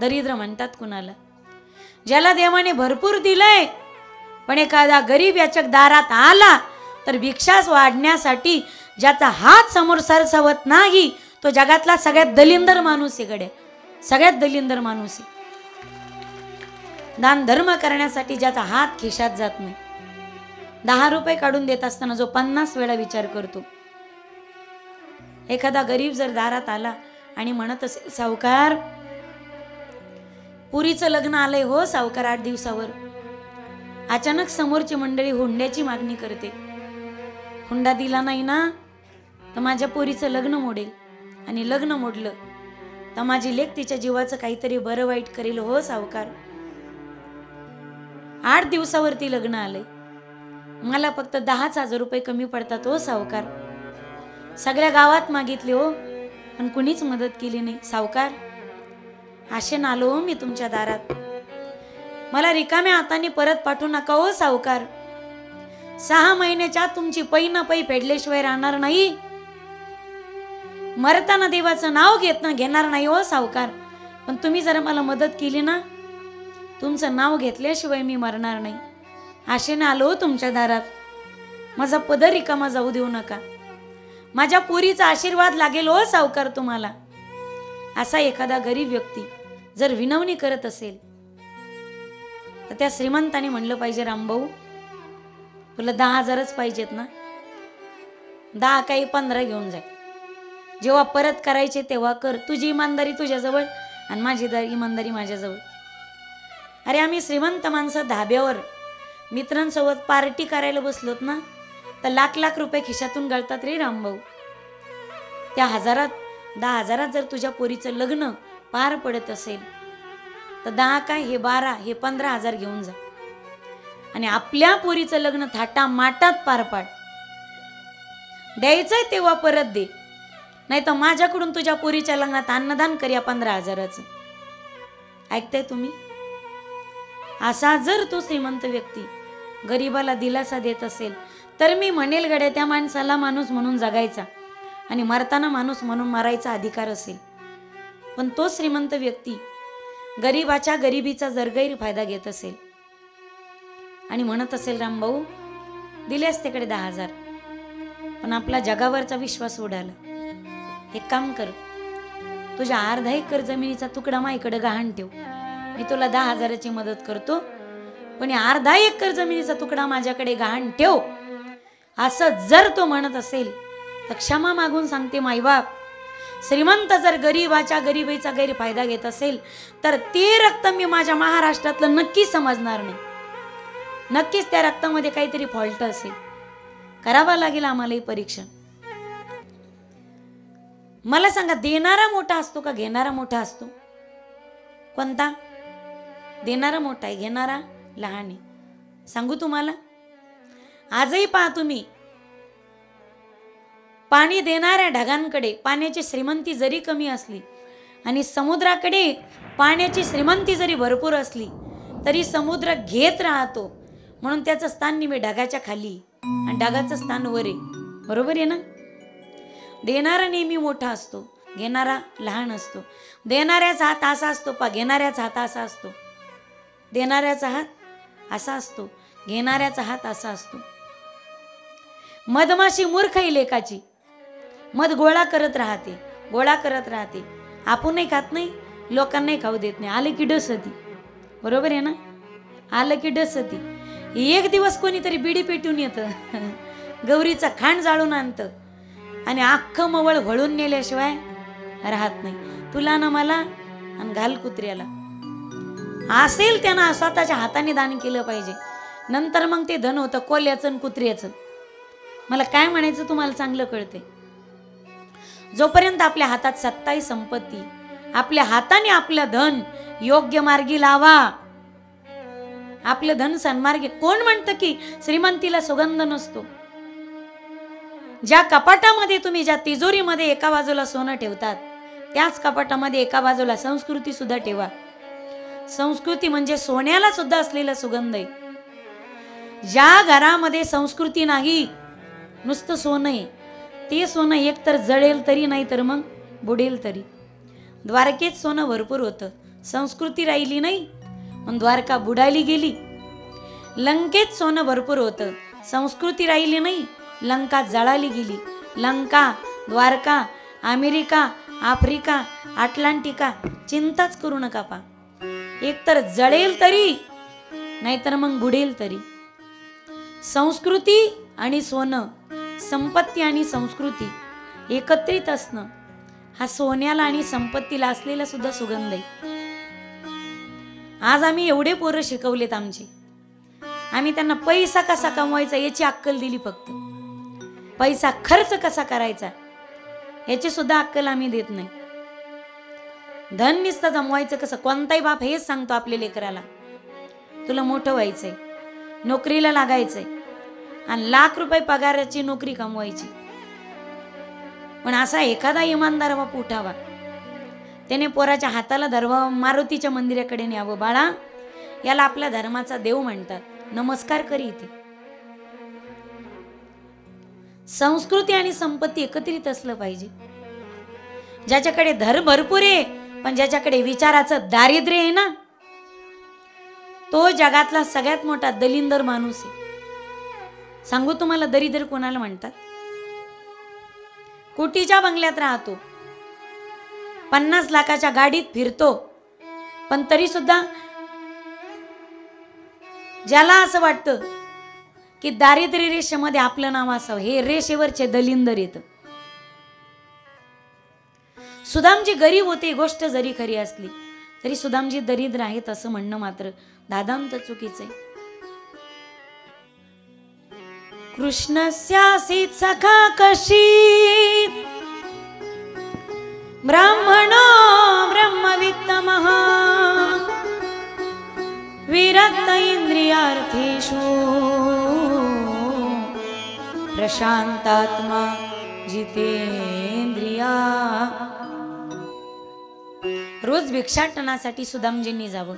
दरिद्र म्हणतात कुणाला? ज्याला देवाने भरपूर दिलंय पण एखादा गरीब याच्या दारात आला तर भिक्षाच वाढण्यासाठी ज्याचा हात समोर सरसवत नाही तो जगातला सगळ्यात दलिंदर माणूस आहे गड्या, सगळ्यात दलिंदर माणूस आहे. दान धर्म करण्यासाठी ज्याचा हात खिशात जात नाही, 10 रुपये काढून देत असताना जो 50 वेळा विचार करतो. एखादा गरीब जर दारात आला आणि म्हणत असेल, सावकार पुरीचं लग्न आलंय हो सावकार 8 दिवसावर. अचानक समोरची मंडळी हुंड्याची मागणी करते. हुंडा दिला नाही ना तर माझ्या पोरीचं लग्न मोडेल, आणि लग्न मोडलं तर माझी लेक तिच्या जीवाचं काहीतरी बरं वाईट करेल हो सावकार. 8 दिवसावरती लग्न आलंय, मला फक्त 10,000 रुपये कमी पडतात हो सावकार. सगळ्या गावात मागितले हो पण कुणीच मदत केली नाही सावकार. असे नालो हो मी तुमच्या दारात, मला रिकाम्या हाताने परत पाठवू नका हो सावकार. 6 महिन्याच्या तुमची पै ना पै फेडल्याशिवाय राहणार नाही. मरताना देवाचं नाव घेणार नाही हो सावकार, पण तुम्ही जर मला मदत केली ना तुमचं नाव घेतल्याशिवाय मी मरणार नाही. आशेने आलो तुमच्या दारात, माझा पदर रिकामा जाऊ देऊ नका, माझ्या पोरीचा आशीर्वाद लागेल हो सावकार तुम्हाला. असा एखादा गरीब व्यक्ती जर विनवणी करत असेल तर त्या श्रीमंताने म्हणलं पाहिजे, रामभाऊ तुला 10,000च पाहिजेत ना, 10 काही 15 घेऊन जाय, जेव्हा परत करायचे तेव्हा कर. तुझी इमानदारी तुझ्याजवळ आणि माझी इमानदारी माझ्याजवळ. अरे आम्ही श्रीमंत माणसं धाब्यावर मित्रांसोबत पार्टी करायला बसलोत ना तर लाख रुपये खिशातून गळतात रे रामभाऊ. त्या 10,000 जर तुझ्या पोरीचं लग्न पार पडत असेल तर 10 काय हे 12 हे 15,000 घेऊन जा आणि आपल्या पोरीचं लग्न थाटा माटात पार पाड. द्यायचंय तेव्हा परत दे, नाही तर माझ्याकडून तुझ्या पोरीच्या लग्नात अन्नदान कर या 15,000चं. ऐकताय तुम्ही? असा जर तो श्रीमंत व्यक्ती गरीबाला दिलासा देत असेल तर मी म्हणेल गड्या त्या माणसाला माणूस म्हणून जगायचा आणि मरताना माणूस म्हणून मरायचा अधिकार असेल. पण तो श्रीमंत व्यक्ती गरीबाच्या गरिबीचा जर गैरफायदा घेत असेल आणि म्हणत असेल, रामभाऊ दिले असते कडे 10,000 पण आपला जगावरचा विश्वास उडाला, एक काम कर तुझ्या अर्धा एकर जमिनीचा तुकडा माझ्याकडे गहाण ठेव, मी तुला 10,000ची मदत करतो, पण अर्धा एकर जमिनीचा तुकडा माझ्याकडे गहाण ठेव. असं जर तो म्हणत असेल तर क्षमा मागून सांगते माईबाप, श्रीमंत जर गरीबाच्या गरिबीचा गैरफायदा घेत असेल तर ते रक्त मी माझ्या महाराष्ट्रातलं नक्की समजणार नाही. नक्कीच त्या रक्तामध्ये काहीतरी फॉल्ट असेल. करावा लागेल आम्हाला हे परीक्षण. मला सांगा, देणारा मोठा असतो का घेणारा मोठा असतो? कोणता? देणारा मोठा आहे, घेणारा लहान आहे. सांगू तुम्हाला, आजही पहा तुम्ही, पाणी देणाऱ्या ढगांकडे पाण्याची श्रीमंती जरी कमी असली आणि समुद्राकडे पाण्याची श्रीमंती जरी भरपूर असली तरी समुद्र घेत राहतो, म्हणून त्याचं स्थान नेहमी ढगाच्या खाली आणि ढगाचं स्थान वर आहे. बरोबर आहे ना? देणारा नेहमी मोठा असतो, घेणारा लहान असतो. देणाऱ्याचा हात असा असतो पा, घेणाऱ्याचा हात असा असतो. देणाऱ्याचा हात असा असतो, घेणाऱ्याचा हात असा असतो. मधमाशी मूर्ख आहे लेकाची, मध गोळा करत राहते, गोळा करत राहते. आपणही खात नाही, लोकांनाही खाऊ देत नाही. आलं की डसती. बरोबर आहे ना? आलं की डसती. एक दिवस कोणीतरी बिडी पेटून येतं, गौरीचा खांड जाळून आणतं आणि अख्खं मवळ वळून नेल्याशिवाय राहत नाही. तुला ना मला आणि घाल कुत्र्याला. असेल त्यानं स्वतःच्या हाताने दान केलं पाहिजे, नंतर मग ते धन होतं कोल्याचं आणि कुत्र्याचं. मला काय म्हणायचं तुम्हाला चांगलं कळते. जोपर्यंत आपल्या हातात सत्ता आहे, संपत्ती, आपल्या हाताने आपलं धन योग्य मार्गी लावा. आपलं धन सन्मार्गी. कोण म्हणतं की श्रीमंतीला सुगंध नसतो? ज्या कपाटामध्ये तुम्ही, ज्या तिजोरीमध्ये एका बाजूला सोनं ठेवतात त्याच कपाटामध्ये एका बाजूला संस्कृती सुद्धा ठेवा. संस्कृती म्हणजे सोन्याला सुद्धा असलेला सुगंध आहे. ज्या घरामध्ये संस्कृती नाही, नुसतं सोनं आहे, ते सोनं एकतर जळेल तरी, नाही तर मग बुडेल तरी. द्वारकेत सोनं भरपूर होतं, संस्कृती राहिली नाही, मग द्वारका बुडाली गेली. लंकेत सोनं भरपूर होतं, संस्कृती राहिली नाही, लंका जळाली गेली. Lanka, Dwarka, America, Africa, Atlantica, चिंताच करू नका पा. एकतर जळेल तरी, नाहीतर मग बुडेल तरी. संस्कृती आणि सोनं, संपत्ती आणि संस्कृती एकत्रित असणं हा सोन्याला आणि संपत्तीला असलेला सुद्धा सुगंध आहे. आज आम्ही एवढे पोरं शिकवलेत आमचे, आम्ही त्यांना पैसा कसा कमवायचा याची अक्कल दिली. फक्त पैसा खर्च कसा करायचा याची सुद्धा अक्कल आम्ही देत नाही. धन निस्ता जमवायचं कसं, कोणताही बाप हेच सांगतो आपल्या लेकराला, तुला मोठं व्हायचंय, नोकरीला लागायचंय आणि लाख रुपये पगाराची नोकरी कमवायची. पण असा एखादा इमानदार बाप उठावा, त्याने पोराच्या हाताला धरवा, मारुतीच्या मंदिराकडे न्यावं. बाळा, याला आपल्या धर्माचा देव म्हणतात, नमस्कार करी. इथे संस्कृती आणि संपत्ती एकत्रित असलं पाहिजे. ज्याच्याकडे धर्म भरपूर आहे पण ज्याच्याकडे विचाराचं दारिद्र्य आहे ना, तो जगातला सगळ्यात मोठा दलिंदर माणूस आहे. सांगू तुम्हाला दरिद्र कोणाला म्हणतात? कोटीच्या बंगल्यात राहतो, 50 लाखाच्या गाडीत फिरतो, पण तरी सुद्धा ज्याला असं वाटतं की दारिद्र्य रेषेमध्ये आपलं नाव असावं, हे रेषेवरचे दलिंदर येतं. सुदामजी गरीब होते, गोष्ट जरी खरी असली तरी सुदामजी दरिद्र आहेत असं म्हणणं मात्र दादांत चुकीचं आहे. कृष्णस्यासीत सखा कशीत ब्राह्मणो ब्रह्मवित्तमः विरक्त इंद्रियार्थेषु प्रशांतात्मा जितेंद्रिया. रोज भिक्षाटनासाठी सुदामजींनी जावं.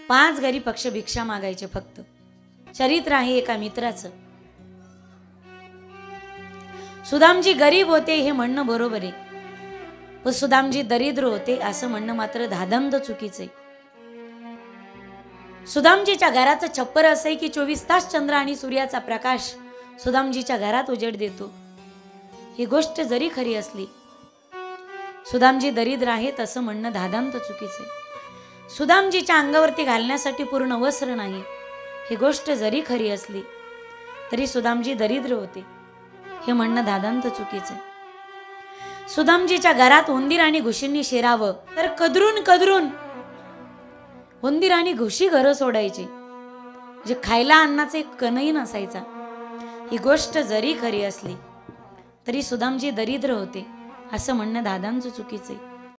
5 घरी पक्ष भिक्षा मागायचे. फक्त चरित्र आहे एका मित्राचं. सुदामजी गरीब होते हे म्हणणं बरोबर आहे, पण सुदामजी दरिद्र होते असं म्हणणं मात्र धादंत चुकीचं आहे. सुदामजीच्या घराचं छप्पर असं आहे की 24 तास चंद्र आणि सूर्याचा प्रकाश सुदामजीच्या घरात उजेड देतो. ही गोष्ट जरी खरी असली, सुदामजी दरिद्र आहेत असं म्हणणं धादांत चुकीचं आहे. सुदामजीच्या अंगावरती घालण्यासाठी पूर्ण वस्त्र नाही, ही गोष्ट जरी खरी असली तरी सुदामजी दरिद्र होते हे म्हणणं धादांत चुकीचं आहे. सुदामजीच्या घरात उंदीर आणि घुशींनी शिरावं तर कदरून कदरून उंदीर आणि घुशी घरं सोडायचे, जे खायला अन्नाचा एक कणही नसायचा. ही गोष्ट जरी खरी असली तरी सुदामजी दरिद्र होते असं म्हणणं दादांचं चुकीचं आहे.